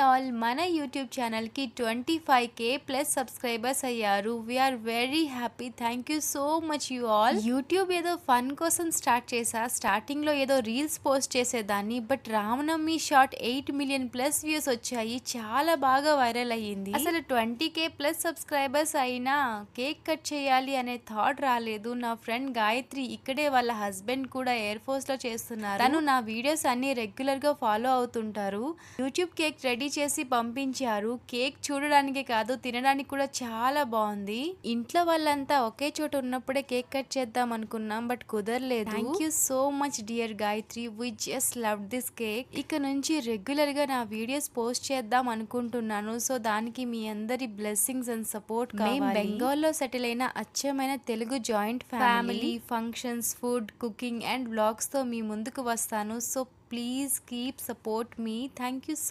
All మన YouTube ఛానల్కి 25K plus subscribers అయ్యారు. We are very happy. Thank you so much you all. YouTube ఏదో fun కోసం start చేసా. స్టార్టింగ్లో ఏదో రీల్స్ పోస్ట్ చేసేదాన్ని, but Ramanavami short 8 million plus views వచ్చాయి. చాలా బాగా వైరల్ అయ్యింది. అసలు 20K ప్లస్ సబ్స్క్రైబర్స్ అయినా కేక్ కట్ చేయాలి అనే థాట్ రాలేదు. నా ఫ్రెండ్ గాయత్రి ఇక్కడే వాళ్ళ హస్బెండ్ కూడా ఎయిర్ ఫోర్స్ లో చేస్తున్నారు. తను నా వీడియోస్ అన్ని రెగ్యులర్ గా ఫాలో అవుతుంటారు. యూట్యూబ్ కేక్ రెడీ చేసి పంపించారు. కేక్ చూడడానికి కాదు, తినడానికి కూడా చాలా బాగుంది. ఇంట్లో వాళ్ళంతా ఒకే చోట ఉన్నప్పుడే కేక్ కట్ చేద్దాం అనుకున్నాం, బట్ కుదరలేదు. Thank you so much dear Gayatri. We just love this cake. ఇక నుంచి రెగ్యులర్ గా నా వీడియోస్ పోస్ట్ చేద్దాం అనుకుంటున్నాను. సో దానికి మీ అందరి బ్లెస్సింగ్స్ అండ్ సపోర్ట్ కావాలి. బెంగాల్లో సెటిల్ అయిన అచ్చమైన Telugu joint family. Functions, food, cooking and blogs తో మీ ముందుకు వస్తాను. సో ప్లీజ్ కీప్ సపోర్ట్ మీ. Thank you so